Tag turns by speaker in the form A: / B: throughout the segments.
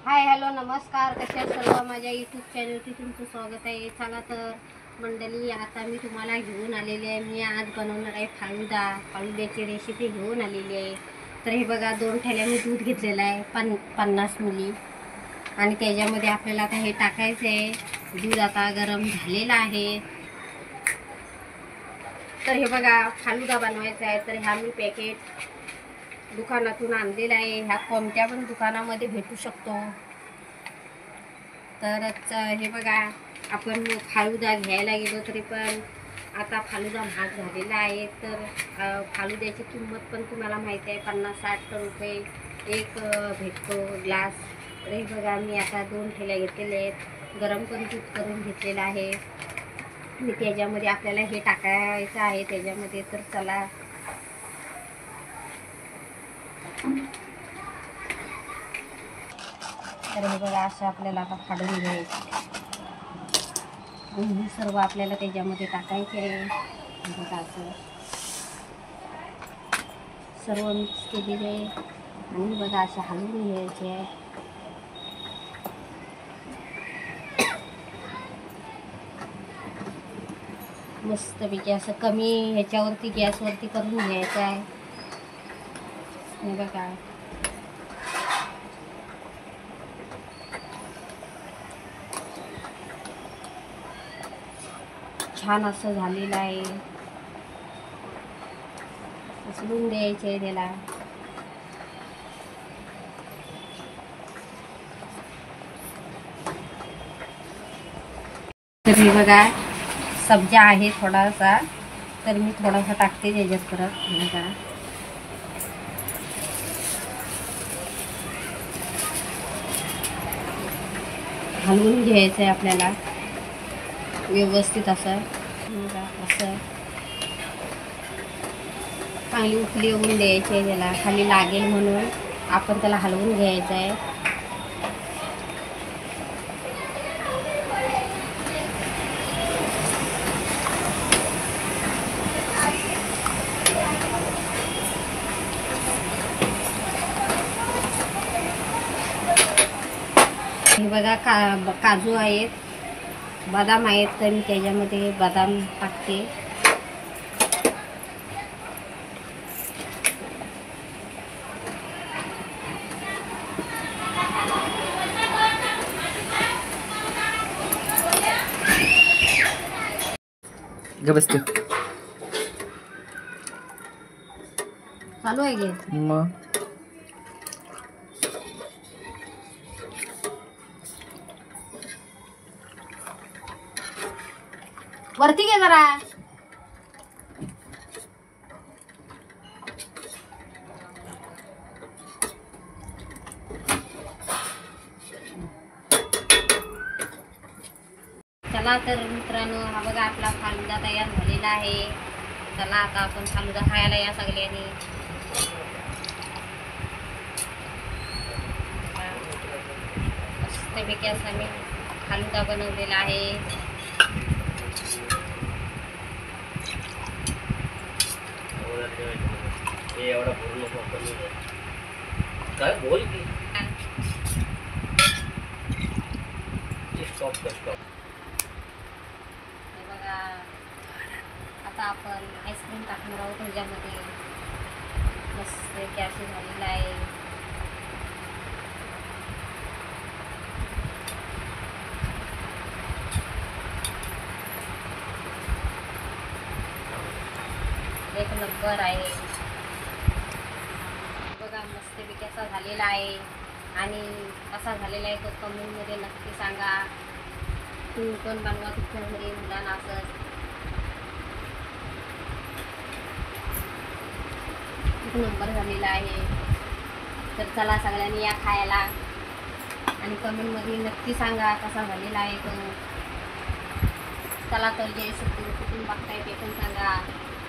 A: Hi hello नमस्कार, कशा सर्व माझ्या यूट्यूब चॅनलवरती तुमचं स्वागत आहे. चला तर मंडळी, आता मी तुम्हाला घेऊन आलेली आहे. मी आज बनवणार आहे फालुद्याची रेसिपी घेऊन आलेली आहे. तर हे बघा, 2 ठेल्या मी दूध घेतलेलं आहे 50 मिली, आणि त्याच्यामध्ये आपल्याला आता हे टाकायचं आहे. दूध आता गरम झालेलं आहे. तर हे बघा, फालुदा बनवायचा आहे. तर ह्या मी पॅकेट दुकानातून आणलेला आहे. ह्या कोणत्या पण दुकानामध्ये भेटू शकतो. तर हे बघा, आपण फालुदा घ्यायला गेलो तरी पण आता फालुदा महाग झालेला आहे. तर फालुद्याची किंमत पण तुम्हाला माहिती आहे, 50-60 रुपये एक भेटतो ग्लास. तर हे बघा, मी आता 2 ठेल्या घेतलेल्या आहेत. गरम पण दूध करून घेतलेलं आहे मी. त्याच्यामध्ये आपल्याला हे टाकायचं आहे त्याच्यामध्ये. तर चला, तर हे बघा, असं आपल्याला आता फाडून घ्यायचं. हे सर्व आपल्याला त्याच्यामध्ये टाकायचे आहे. बघा, असं सर्व मिक्स केलेले आहे. आणि बघा, असं हलवून घ्यायचे आहे. मस्तपैकी असं कमी ह्याच्यावरती गॅसवरती करून घ्यायचं आहे. हे बघा, छान असं झालेलं आहे. उचलून द्यायचे आहे त्याला. तर हे बघा, सब्जा आहे थोडासा, तर मी थोडासा टाकते त्याच्यात परत. बघा, हलवून घ्यायचं आहे आपल्याला व्यवस्थित असं. असं चांगली उकळी येऊन द्यायची आहे त्याला, खाली लागेल म्हणून आपण त्याला हलवून घ्यायचं आहे. हे बघा, काजू आहेत, बदाम आहेत. तर मी त्याच्यामध्ये बदाम टाकते.
B: बसते
A: चालू आहे गे
B: मग
A: वरती घे जरा. चला तर मित्रांनो, हा बघा, आपला फालुदा तयार झालेला आहे. चला, आता आपण फालुदा खायला या सगळ्यांनी. मस्तपैकी असा मी फालुदा बनवलेला आहे.
B: काय बोल की
A: हे बघा, आता आपण आईस्क्रीम टाकणार आहोत ह्याच्यामध्ये. मस्त गॅस झालेला आहे. एक नंबर आहे. बघा, मस्तपैकी असा झालेला आहे. आणि कसा झालेला आहे तो कमेंटमध्ये नक्की सांगा. तुम्ही पण बनवा तुमच्या घरी मुलांना असंच. खूप नंबर झालेला आहे. तर चला, सगळ्यांनी या खायला, आणि कमेंटमध्ये नक्की सांगा कसा झालेला आहे तो. चला तर, जे सगळं कुठून बघताय ते पण सांगा.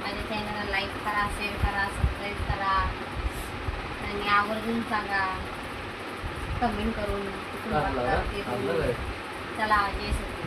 A: माझ्या चॅनलला लाईक करा, शेअर करा, सबस्क्राईब करा, आणि आवर्जून सांगा कमेंट करून कुठून बघता ते. चला, जय सगळं.